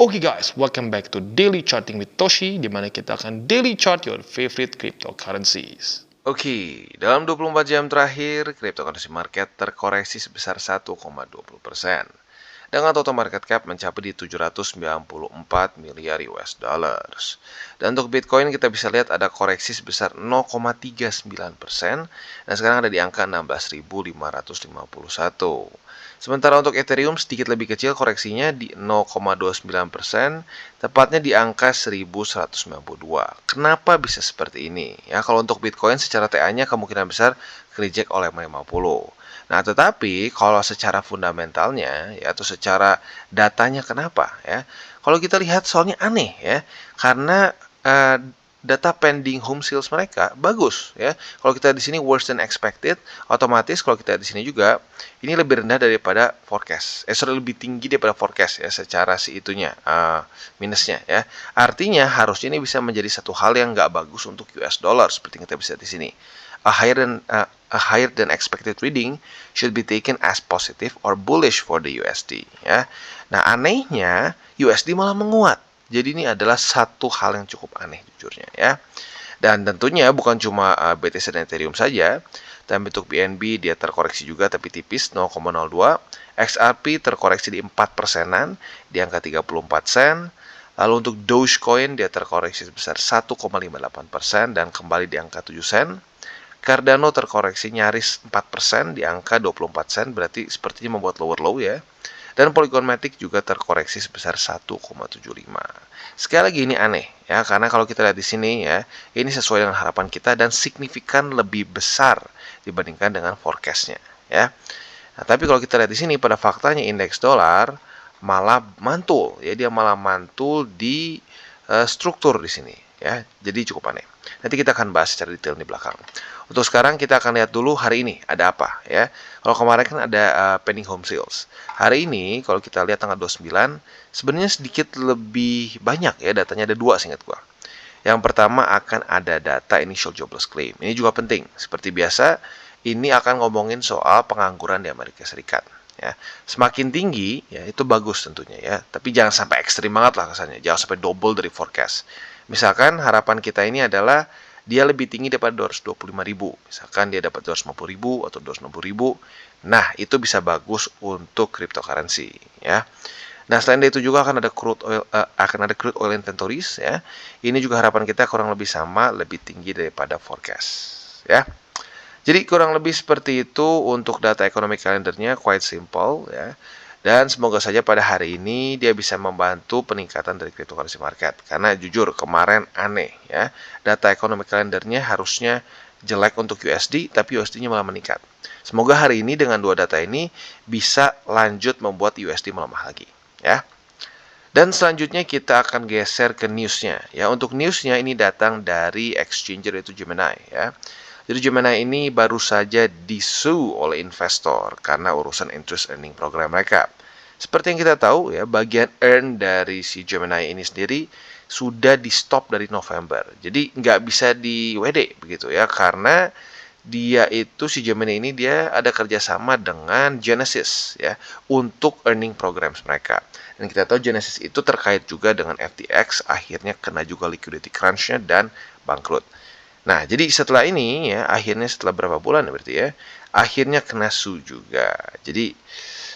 Oke guys, welcome back to Daily Charting with Toshi, di mana kita akan daily chart your favorite cryptocurrencies. Oke, dalam 24 jam terakhir, cryptocurrency market terkoreksi sebesar 1,20%. Dengan total market cap mencapai di 794 miliar US dollars. Dan untuk Bitcoin kita bisa lihat ada koreksi sebesar 0,39% dan sekarang ada di angka 16.551. Sementara untuk Ethereum sedikit lebih kecil koreksinya di 0,29%, tepatnya di angka 1192. Kenapa bisa seperti ini? Ya, kalau untuk Bitcoin secara TA-nya kemungkinan besar reject oleh M50. Nah, tetapi kalau secara fundamentalnya ya atau secara datanya kenapa ya? Kalau kita lihat soalnya aneh ya. Karena data pending home sales mereka bagus ya. Kalau kita di sini worse than expected, otomatis kalau kita di sini juga ini lebih rendah daripada forecast. Lebih tinggi daripada forecast ya secara itunya minusnya ya. Artinya harusnya ini bisa menjadi satu hal yang nggak bagus untuk US dollar seperti yang kita bisa di sini. A higher than expected reading should be taken as positive or bullish for the USD ya. Nah, anehnya USD malah menguat. Jadi ini adalah satu hal yang cukup aneh jujurnya ya. Dan tentunya bukan cuma BTC dan Ethereum saja. Dan bentuk BNB dia terkoreksi juga tapi tipis 0,02. XRP terkoreksi di 4%-an di angka 34 sen. Lalu untuk Dogecoin dia terkoreksi sebesar 1,58% dan kembali di angka 7 sen. Cardano terkoreksi nyaris 4% di angka 24 sen, berarti sepertinya membuat lower low ya. Dan Polygon Matic juga terkoreksi sebesar 1,75. Sekali lagi ini aneh ya, karena kalau kita lihat di sini ya, ini sesuai dengan harapan kita dan signifikan lebih besar dibandingkan dengan forecastnya ya. Nah, tapi kalau kita lihat di sini pada faktanya indeks dolar malah mantul ya, dia malah mantul di struktur di sini ya. Jadi cukup aneh. Nanti kita akan bahas secara detail di belakang. Untuk sekarang kita akan lihat dulu hari ini ada apa ya. Kalau kemarin kan ada pending home sales. Hari ini kalau kita lihat tanggal 29 sebenarnya sedikit lebih banyak ya, datanya ada dua seingat gua. Yang pertama akan ada data initial jobless claim. Ini juga penting. Seperti biasa, ini akan ngomongin soal pengangguran di Amerika Serikat ya. Semakin tinggi ya itu bagus tentunya ya, tapi jangan sampai ekstrim banget lah kesannya. Jangan sampai double dari forecast. Misalkan harapan kita ini adalah dia lebih tinggi daripada 225.000. Misalkan dia dapat 250.000 atau 260.000. Nah, itu bisa bagus untuk cryptocurrency ya. Nah, selain itu juga akan ada crude oil inventories ya. Ini juga harapan kita kurang lebih sama, lebih tinggi daripada forecast ya. Jadi kurang lebih seperti itu untuk data ekonomi kalendernya, quite simple ya. Dan semoga saja pada hari ini dia bisa membantu peningkatan dari cryptocurrency market. Karena jujur kemarin aneh ya. Data ekonomi kalendernya harusnya jelek untuk USD, tapi USD-nya malah meningkat. Semoga hari ini dengan dua data ini bisa lanjut membuat USD melemah lagi ya. Dan selanjutnya kita akan geser ke newsnya ya. Untuk newsnya ini datang dari exchanger yaitu Gemini ya. Jadi Gemini ini baru saja disu oleh investor karena urusan interest earning program mereka. Seperti yang kita tahu ya, bagian earn dari si Gemini ini sendiri sudah di stop dari November. Jadi nggak bisa di WD begitu ya, karena dia itu si Gemini ini dia ada kerjasama dengan Genesis ya untuk earning programs mereka. Dan kita tahu Genesis itu terkait juga dengan FTX, akhirnya kena juga liquidity crunch-nya dan bangkrut. Nah, jadi setelah ini ya, akhirnya setelah berapa bulan berarti ya, akhirnya kena su juga. Jadi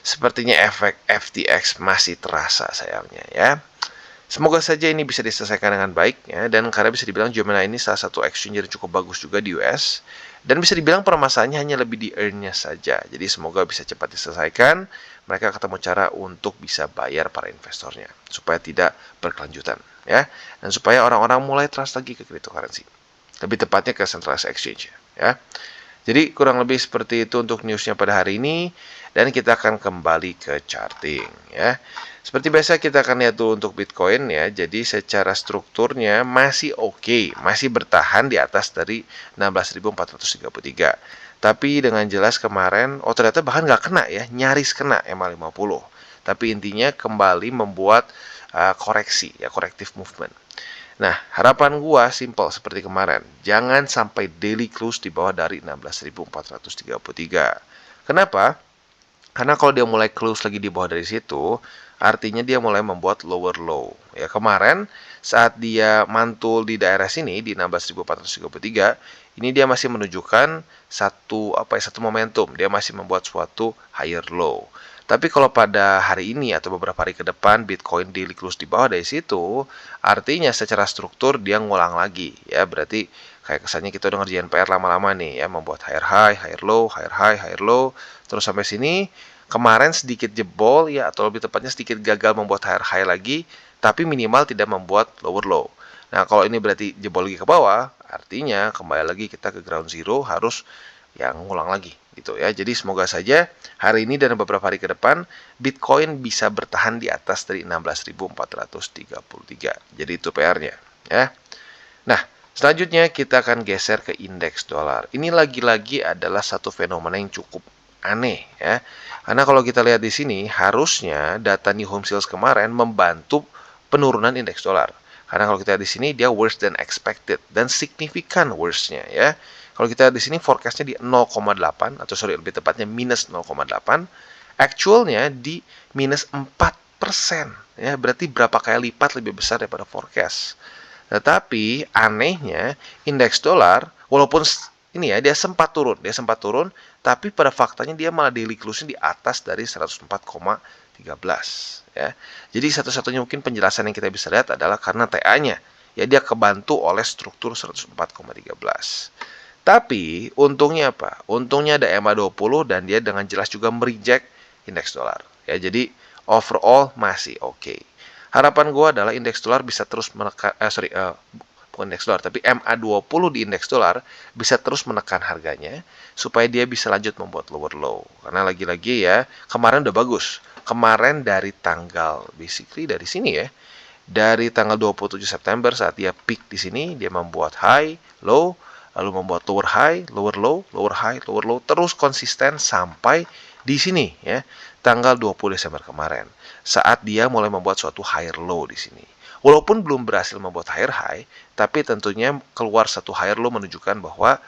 sepertinya efek FTX masih terasa sayangnya ya. Semoga saja ini bisa diselesaikan dengan baik ya, dan karena bisa dibilang Gemini ini salah satu exchange yang cukup bagus juga di US, dan bisa dibilang permasalahannya hanya lebih di earn-nya saja. Jadi semoga bisa cepat diselesaikan, mereka ketemu cara untuk bisa bayar para investornya supaya tidak berkelanjutan ya, dan supaya orang-orang mulai trust lagi ke cryptocurrency. Lebih tepatnya ke centralized exchange ya. Jadi kurang lebih seperti itu untuk newsnya pada hari ini, dan kita akan kembali ke charting ya. Seperti biasa kita akan lihat dulu untuk Bitcoin ya. Jadi secara strukturnya masih oke, masih bertahan di atas dari 16.433. Tapi dengan jelas kemarin, ternyata bahkan nggak kena ya, nyaris kena MA50. Tapi intinya kembali membuat koreksi ya, corrective movement. Nah, harapan gua simple seperti kemarin. Jangan sampai daily close di bawah dari 16.433. Kenapa? Karena kalau dia mulai close lagi di bawah dari situ, artinya dia mulai membuat lower low. Ya, kemarin saat dia mantul di daerah sini di 16.433, ini dia masih menunjukkan satu momentum. Dia masih membuat suatu higher low. Tapi kalau pada hari ini atau beberapa hari ke depan Bitcoin daily close di bawah dari situ, artinya secara struktur dia ngulang lagi. Ya, berarti kayak kesannya kita udah ngerjain PR lama-lama nih ya, membuat higher high, higher low, higher high, higher low, terus sampai sini. Kemarin sedikit jebol ya, atau lebih tepatnya sedikit gagal membuat higher high lagi, tapi minimal tidak membuat lower low. Nah, kalau ini berarti jebol lagi ke bawah, artinya kembali lagi kita ke ground zero, harus yang ngulang lagi gitu ya. Jadi semoga saja hari ini dan beberapa hari ke depan Bitcoin bisa bertahan di atas dari 16.433. Jadi itu PR-nya ya. Nah, selanjutnya kita akan geser ke indeks dolar. Ini lagi-lagi adalah satu fenomena yang cukup aneh ya. Karena kalau kita lihat di sini harusnya data new home sales kemarin membantu penurunan indeks dolar. Karena kalau kita lihat di sini dia worse than expected dan signifikan worse-nya ya. Kalau kita lihat di sini forecast-nya di 0,8 atau lebih tepatnya minus 0,8. Actual-nya di minus 4%. Ya, berarti berapa kali lipat lebih besar daripada forecast. Tetapi anehnya indeks dolar walaupun ini ya dia sempat turun, tapi pada faktanya dia malah daily closing di atas dari 104,13 ya. Jadi satu-satunya mungkin penjelasan yang kita bisa lihat adalah karena TA-nya. Ya dia kebantu oleh struktur 104,13. Tapi untungnya apa? Untungnya ada MA20 dan dia dengan jelas juga mereject indeks dolar. Ya, jadi overall masih oke. Harapan gue adalah indeks dolar bisa terus menekan, bukan indeks dolar, tapi MA20 di indeks dolar bisa terus menekan harganya supaya dia bisa lanjut membuat lower low. Karena lagi-lagi ya, kemarin udah bagus. Kemarin dari tanggal, basically dari sini ya, dari tanggal 27 September saat dia peak di sini, dia membuat high, low, lalu membuat lower high, lower low, lower high, lower low, terus konsisten sampai di sini ya, tanggal 20 Desember kemarin. Saat dia mulai membuat suatu higher low di sini. Walaupun belum berhasil membuat higher high, tapi tentunya keluar satu higher low menunjukkan bahwa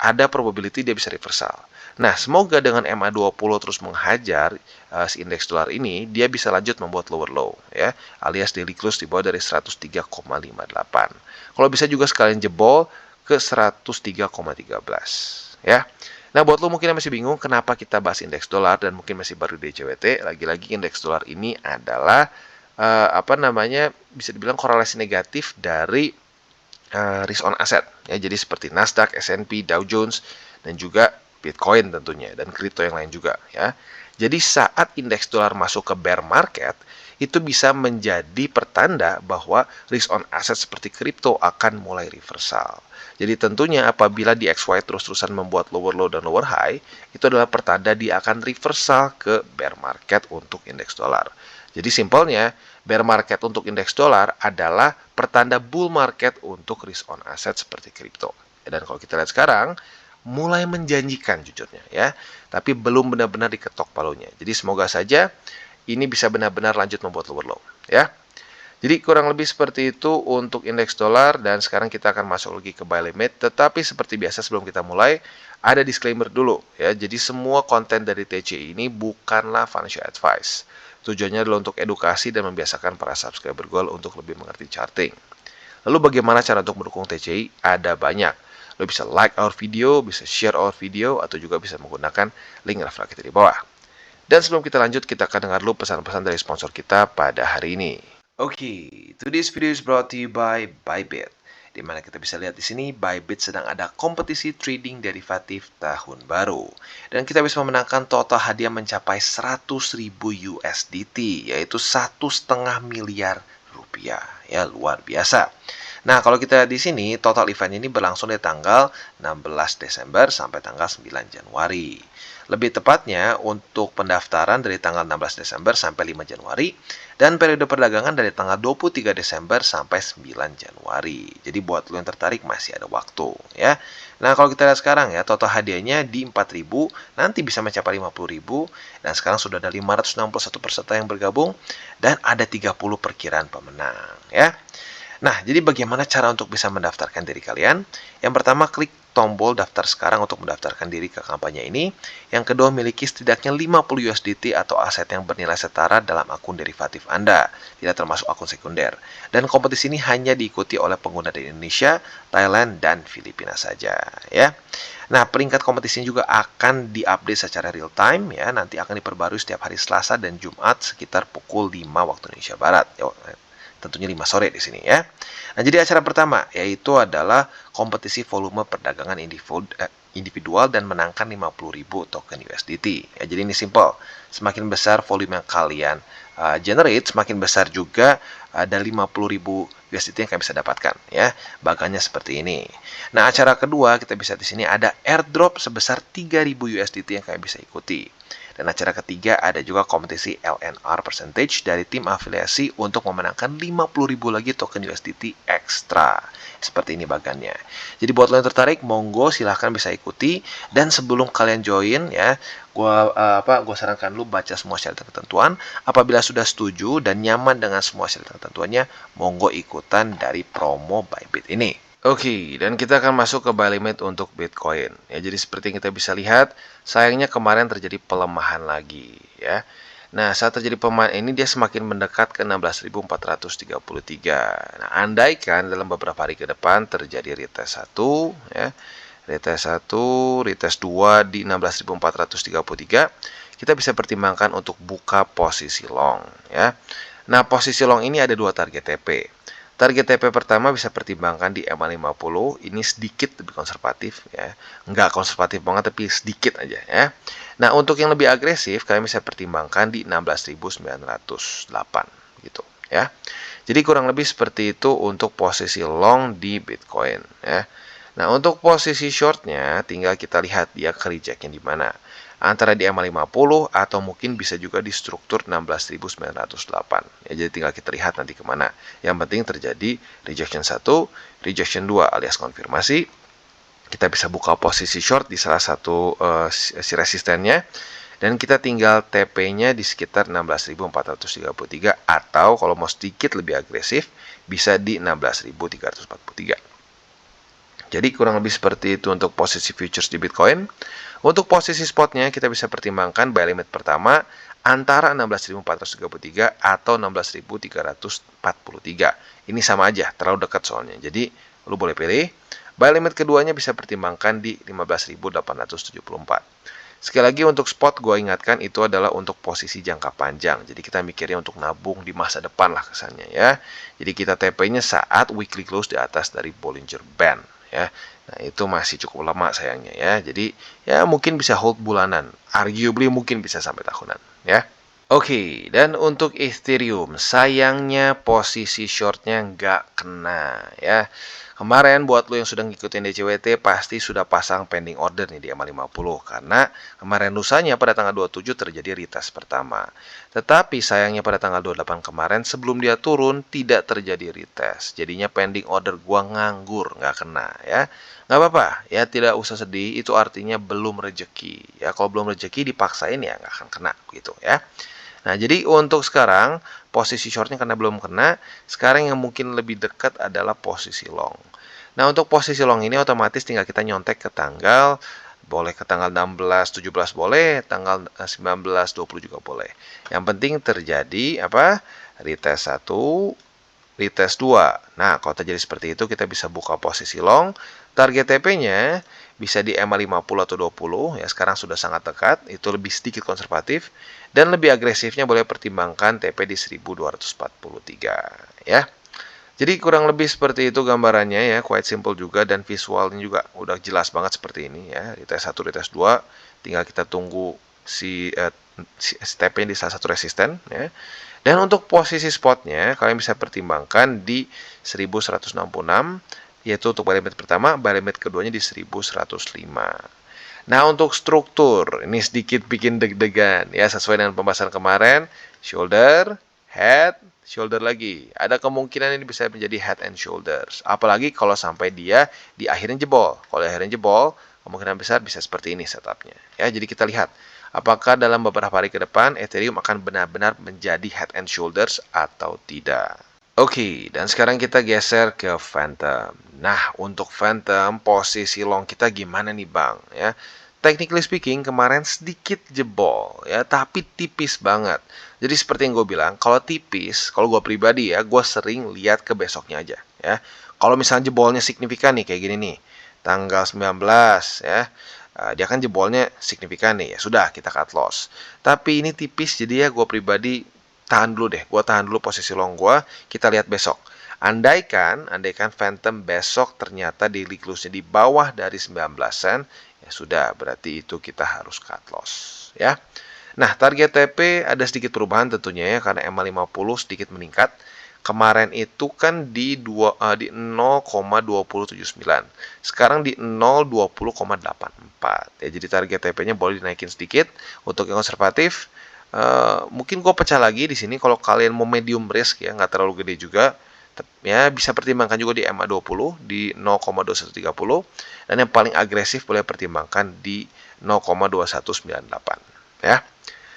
ada probability dia bisa reversal. Nah, semoga dengan MA20 terus menghajar si indeks dolar ini, dia bisa lanjut membuat lower low ya, alias daily close di bawah dari 103,58. Kalau bisa juga sekalian jebol ke 103,13 ya. Nah, buat lo mungkin yang masih bingung kenapa kita bahas indeks dolar dan mungkin masih baru di DCWT, lagi-lagi indeks dolar ini adalah bisa dibilang korelasi negatif dari risk on asset ya, jadi seperti Nasdaq, S&P, Dow Jones dan juga Bitcoin tentunya dan kripto yang lain juga ya. Jadi saat indeks dolar masuk ke bear market itu bisa menjadi pertanda bahwa risk on asset seperti kripto akan mulai reversal. Jadi tentunya apabila DXY terus-terusan membuat lower low dan lower high, itu adalah pertanda dia akan reversal ke bear market untuk indeks dolar. Jadi simpelnya, bear market untuk indeks dolar adalah pertanda bull market untuk risk on asset seperti kripto. Dan kalau kita lihat sekarang, mulai menjanjikan jujurnya ya, tapi belum benar-benar diketok palunya. Jadi semoga saja ini bisa benar-benar lanjut membuat lower low ya. Jadi kurang lebih seperti itu untuk indeks dolar dan sekarang kita akan masuk lagi ke buy limit. Tetapi seperti biasa sebelum kita mulai ada disclaimer dulu ya. Jadi semua konten dari TCI ini bukanlah financial advice. Tujuannya adalah untuk edukasi dan membiasakan para subscriber Gold untuk lebih mengerti charting. Lalu bagaimana cara untuk mendukung TCI? Ada banyak. Lo bisa like our video, bisa share our video, atau juga bisa menggunakan link referral kita di bawah. Dan sebelum kita lanjut, kita akan dengar dulu pesan-pesan dari sponsor kita pada hari ini. Oke, today's video is brought to you by Bybit. Di mana kita bisa lihat di sini, Bybit sedang ada kompetisi trading derivatif tahun baru. Dan kita bisa memenangkan total hadiah mencapai 100.000 USDT, yaitu 1,5 miliar rupiah. Ya, luar biasa. Nah, kalau kita di sini, total event ini berlangsung dari tanggal 16 Desember sampai tanggal 9 Januari. Lebih tepatnya, untuk pendaftaran dari tanggal 16 Desember sampai 5 Januari, dan periode perdagangan dari tanggal 23 Desember sampai 9 Januari. Jadi buat lo yang tertarik masih ada waktu ya. Nah, kalau kita lihat sekarang ya, total hadiahnya di 4.000, nanti bisa mencapai 50.000, dan sekarang sudah ada 561 peserta yang bergabung, dan ada 30 perkiraan pemenang ya. Nah, jadi bagaimana cara untuk bisa mendaftarkan diri kalian? Yang pertama, klik tombol daftar sekarang untuk mendaftarkan diri ke kampanye ini. Yang kedua, miliki setidaknya 50 USDT atau aset yang bernilai setara dalam akun derivatif Anda, tidak termasuk akun sekunder. Dan kompetisi ini hanya diikuti oleh pengguna dari Indonesia, Thailand, dan Filipina saja, ya. Nah, peringkat kompetisinya juga akan diupdate secara real time, ya. Nanti akan diperbarui setiap hari Selasa dan Jumat sekitar pukul 5 waktu Indonesia Barat. Tentunya 5 sore di sini, ya. Nah, jadi acara pertama yaitu adalah kompetisi volume perdagangan individual dan menangkan 50.000 token USDT. Ya, jadi ini simple. Semakin besar volume yang kalian generate, semakin besar juga dari 50.000 USDT yang kalian bisa dapatkan, ya. Bagannya seperti ini. Nah, acara kedua kita bisa di sini ada airdrop sebesar 3.000 USDT yang kalian bisa ikuti. Dan acara ketiga ada juga kompetisi LNR percentage dari tim afiliasi untuk memenangkan 50.000 lagi token USDT ekstra. Seperti ini bagannya. Jadi buat lo yang tertarik, monggo silahkan bisa ikuti. Dan sebelum kalian join, ya, gua sarankan lu baca semua syarat dan ketentuan. Apabila sudah setuju dan nyaman dengan semua syarat dan ketentuannya, monggo ikutan dari promo Bybit ini. Oke, dan kita akan masuk ke buy limit untuk Bitcoin. Ya, jadi seperti yang kita bisa lihat, sayangnya kemarin terjadi pelemahan lagi, ya. Nah, saat terjadi pelemahan ini dia semakin mendekat ke 16.433. Nah, andaikan dalam beberapa hari ke depan terjadi retest 1, ya. Retest 1, retest 2 di 16.433, kita bisa pertimbangkan untuk buka posisi long, ya. Nah, posisi long ini ada dua target TP. Target TP pertama bisa pertimbangkan di EMA50, ini sedikit lebih konservatif, ya. Nggak konservatif banget tapi sedikit aja, ya. Nah, untuk yang lebih agresif kalian bisa pertimbangkan di 16.908 gitu, ya. Jadi kurang lebih seperti itu untuk posisi long di Bitcoin, ya. Nah, untuk posisi shortnya tinggal kita lihat dia ke rejectnya di mana. Antara di EMA50 atau mungkin bisa juga di struktur 16.908. Ya, jadi tinggal kita lihat nanti kemana. Yang penting terjadi rejection 1, rejection 2 alias konfirmasi. Kita bisa buka posisi short di salah satu si resistennya. Dan kita tinggal TP-nya di sekitar 16.433 atau kalau mau sedikit lebih agresif bisa di 16.343. Jadi kurang lebih seperti itu untuk posisi futures di Bitcoin. Untuk posisi spotnya kita bisa pertimbangkan buy limit pertama antara 16.433 atau 16.343. Ini sama aja, terlalu dekat soalnya. Jadi lu boleh pilih. Buy limit keduanya bisa pertimbangkan di 15.874. Sekali lagi untuk spot gue ingatkan itu adalah untuk posisi jangka panjang. Jadi kita mikirnya untuk nabung di masa depan lah kesannya, ya. Jadi kita TP-nya saat weekly close di atas dari Bollinger Band, ya. Nah, itu masih cukup lama sayangnya, ya. Jadi ya mungkin bisa hold bulanan, arguably mungkin bisa sampai tahunan, ya. Oke, dan untuk Ethereum sayangnya posisi shortnya nggak kena, ya. Kemarin buat lo yang sudah ngikutin DCWT pasti sudah pasang pending order nih di EMA50 karena kemarin lusanya pada tanggal 27 terjadi retest pertama. Tetapi sayangnya pada tanggal 28 kemarin sebelum dia turun tidak terjadi retest. Jadinya pending order gua nganggur, nggak kena, ya. Nggak apa-apa, ya, tidak usah sedih, itu artinya belum rezeki. Ya, kalau belum rezeki dipaksain ya nggak akan kena gitu, ya. Nah, jadi untuk sekarang posisi shortnya karena belum kena, sekarang yang mungkin lebih dekat adalah posisi long. Nah, untuk posisi long ini otomatis tinggal kita nyontek ke tanggal, boleh ke tanggal 16, 17 boleh, tanggal 19, 20 juga boleh. Yang penting terjadi apa? Retest 1, retest 2. Nah, kalau terjadi seperti itu kita bisa buka posisi long. Target TP-nya bisa di EMA50 atau 20, ya sekarang sudah sangat dekat, itu lebih sedikit konservatif. Dan lebih agresifnya boleh pertimbangkan TP di 1243, ya. Jadi kurang lebih seperti itu gambarannya, ya, quite simple juga dan visualnya juga udah jelas banget seperti ini, ya. Retest 1, retest 2, tinggal kita tunggu si TP di salah satu resisten, ya. Dan untuk posisi spotnya kalian bisa pertimbangkan di 1166, yaitu untuk buy limit pertama, buy limit keduanya di 1105. Nah, untuk struktur, ini sedikit bikin deg-degan, ya, sesuai dengan pembahasan kemarin, shoulder, head, shoulder lagi. Ada kemungkinan ini bisa menjadi head and shoulders. Apalagi kalau sampai dia di akhirnya jebol. Kalau di akhirnya jebol, kemungkinan besar bisa seperti ini setupnya. Ya, jadi kita lihat, apakah dalam beberapa hari ke depan Ethereum akan benar-benar menjadi head and shoulders atau tidak. Oke, dan sekarang kita geser ke Phantom. Nah, untuk Phantom, posisi long kita gimana nih Bang? Ya, technically speaking, kemarin sedikit jebol, ya, tapi tipis banget. Jadi seperti yang gue bilang, kalau tipis, kalau gue pribadi ya, gue sering lihat ke besoknya aja, ya. Kalau misalnya jebolnya signifikan nih, kayak gini nih, tanggal 19, ya, dia kan jebolnya signifikan nih, ya sudah kita cut loss. Tapi ini tipis, jadi ya gue pribadi tahan dulu deh, gue tahan dulu posisi long gue, kita lihat besok. Andaikan Phantom besok ternyata daily close-nya di bawah dari 19 sen, ya sudah, berarti itu kita harus cut loss, ya. Nah, target TP ada sedikit perubahan tentunya ya, karena MA50 sedikit meningkat. Kemarin itu kan di 0,2079. Sekarang di 0,20,84. Ya, jadi target TP-nya boleh dinaikin sedikit. Untuk yang konservatif, mungkin gue pecah lagi di sini. Kalau kalian mau medium risk ya, nggak terlalu gede juga, ya bisa pertimbangkan juga di MA20 di 0,2130, dan yang paling agresif boleh pertimbangkan di 0,2198 ya.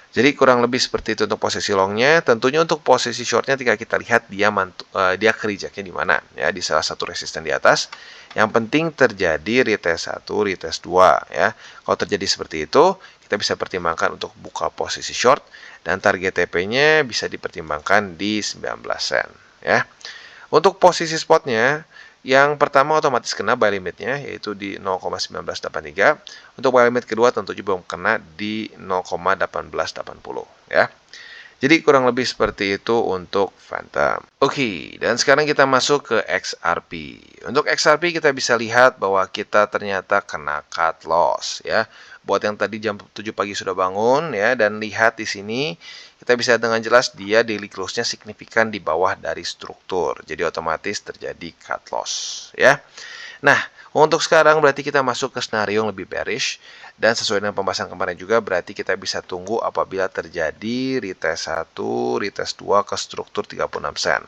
Jadi kurang lebih seperti itu untuk posisi longnya. Tentunya untuk posisi shortnya tinggal kita lihat dia kerijaknya di mana ya, di salah satu resisten di atas. Yang penting terjadi retest 1, retest 2 ya. Kalau terjadi seperti itu, kita bisa pertimbangkan untuk buka posisi short dan target TP-nya bisa dipertimbangkan di 19 sen ya. Untuk posisi spotnya, yang pertama otomatis kena buy limitnya, yaitu di 0,1983. Untuk buy limit kedua tentunya belum kena di 0,1880 ya. Jadi kurang lebih seperti itu untuk Phantom. Oke, dan sekarang kita masuk ke XRP. Untuk XRP kita bisa lihat bahwa kita ternyata kena cut loss ya. Buat yang tadi jam 7 pagi sudah bangun ya dan lihat di sini, kita bisa dengan jelas dia daily close-nya signifikan di bawah dari struktur. Jadi otomatis terjadi cut loss ya. Nah, untuk sekarang berarti kita masuk ke skenario yang lebih bearish. Dan sesuai dengan pembahasan kemarin juga berarti kita bisa tunggu apabila terjadi retest 1, retest 2 ke struktur 36 sen.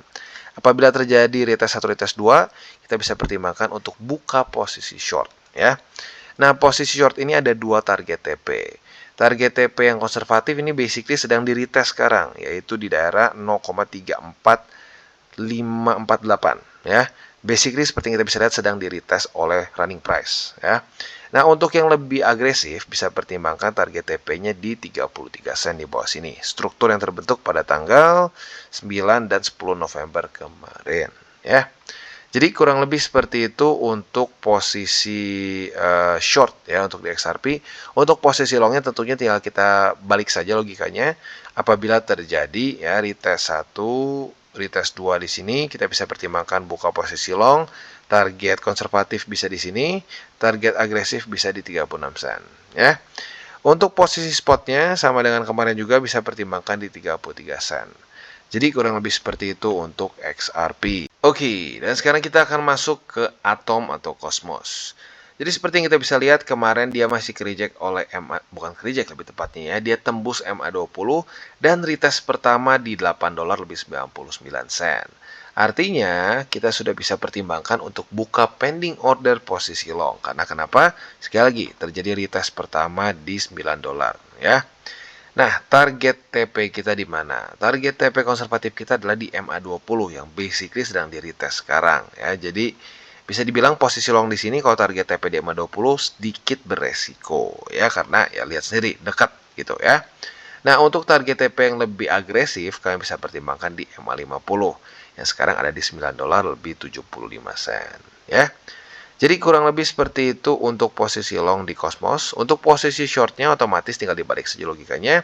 Apabila terjadi retest 1, retest 2, kita bisa pertimbangkan untuk buka posisi short ya. Nah, posisi short ini ada dua target TP. Target TP yang konservatif ini basically sedang di retest sekarang, yaitu di daerah 0,34548 ya. Basically seperti yang kita bisa lihat sedang di retest oleh running price ya. Nah, untuk yang lebih agresif bisa pertimbangkan target TP-nya di 33 sen di bawah sini. Struktur yang terbentuk pada tanggal 9 dan 10 November kemarin ya. Jadi kurang lebih seperti itu untuk posisi short ya untuk di XRP. Untuk posisi longnya tentunya tinggal kita balik saja logikanya. Apabila terjadi ya retest 1, retest 2 di sini, kita bisa pertimbangkan buka posisi long. Target konservatif bisa di sini, target agresif bisa di 36 sen ya. Untuk posisi spotnya sama dengan kemarin juga bisa pertimbangkan di 33 sen. Jadi kurang lebih seperti itu untuk XRP. Oke, dan sekarang kita akan masuk ke Atom atau Cosmos. Jadi seperti yang kita bisa lihat kemarin dia masih ke-reject oleh bukan ke-reject lebih tepatnya ya, dia tembus MA20 dan retest pertama di 8 dolar lebih 99 sen. Artinya kita sudah bisa pertimbangkan untuk buka pending order posisi long. Karena kenapa? Sekali lagi terjadi retest pertama di 9 dolar ya. Nah, target TP kita di mana? Target TP konservatif kita adalah di MA20 yang basically sedang di retest sekarang ya. Jadi bisa dibilang posisi long di sini kalau target TP di MA20 sedikit beresiko ya karena ya lihat sendiri dekat gitu ya. Nah, untuk target TP yang lebih agresif kalian bisa pertimbangkan di MA50 yang sekarang ada di 9 dolar lebih 75 sen ya. Jadi kurang lebih seperti itu untuk posisi long di Cosmos. Untuk posisi shortnya otomatis tinggal dibalik saja logikanya.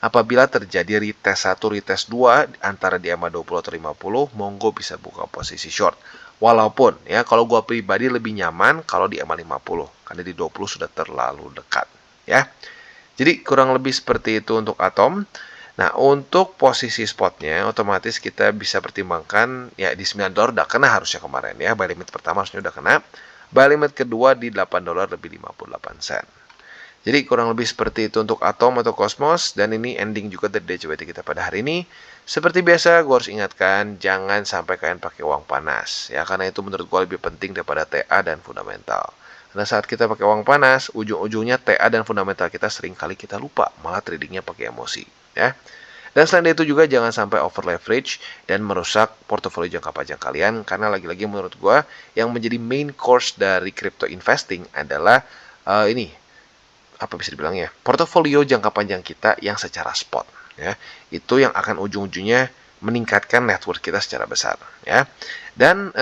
Apabila terjadi retest 1, retest 2 antara di MA20 atau 50, monggo bisa buka posisi short. Walaupun ya kalau gua pribadi lebih nyaman kalau di MA50 karena di 20 sudah terlalu dekat ya. Jadi kurang lebih seperti itu untuk Atom. Nah, untuk posisi spotnya otomatis kita bisa pertimbangkan ya di 9 dolar udah kena harusnya kemarin ya. Buy limit pertama harusnya udah kena. Buy limit kedua di 8 dolar lebih 58 sen. Jadi kurang lebih seperti itu untuk Atom atau Cosmos. Dan ini ending juga dari DCWT kita pada hari ini. Seperti biasa gue harus ingatkan jangan sampai kalian pakai uang panas ya. Karena itu menurut gue lebih penting daripada TA dan fundamental. Karena saat kita pakai uang panas, ujung-ujungnya TA dan fundamental kita sering kali kita lupa. Malah tradingnya pakai emosi ya. Dan selain itu juga jangan sampai over leverage dan merusak portofolio jangka panjang kalian, karena lagi-lagi menurut gua yang menjadi main course dari crypto investing adalah ini apa bisa dibilang ya, portofolio jangka panjang kita yang secara spot ya. Itu yang akan ujung-ujungnya meningkatkan net worth kita secara besar ya. Dan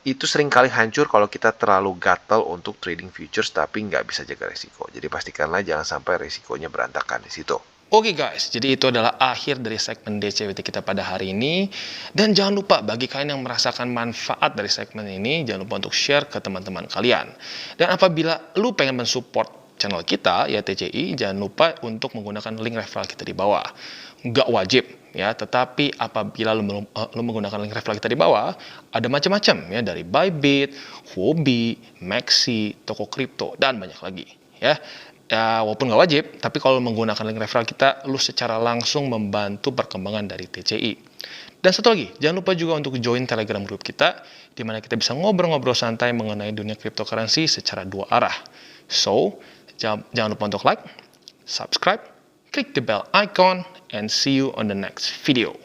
itu seringkali hancur kalau kita terlalu gatel untuk trading futures tapi nggak bisa jaga resiko. Jadi pastikanlah jangan sampai resikonya berantakan di situ. Oke guys, jadi itu adalah akhir dari segmen DCWT kita pada hari ini. Dan jangan lupa bagi kalian yang merasakan manfaat dari segmen ini, jangan lupa untuk share ke teman-teman kalian. Dan apabila lu pengen mensupport channel kita, ya TCI, jangan lupa untuk menggunakan link referral kita di bawah. Nggak wajib, ya, tetapi apabila lu menggunakan link referral kita di bawah, ada macam-macam, ya, dari Bybit, Huobi, Maxi, toko kripto, dan banyak lagi, ya. Ya, walaupun nggak wajib, tapi kalau menggunakan link referral kita, lu secara langsung membantu perkembangan dari TCI. Dan satu lagi, jangan lupa juga untuk join Telegram group kita, di mana kita bisa ngobrol-ngobrol santai mengenai dunia cryptocurrency secara dua arah. So, jangan lupa untuk like, subscribe, klik the bell icon, and see you on the next video.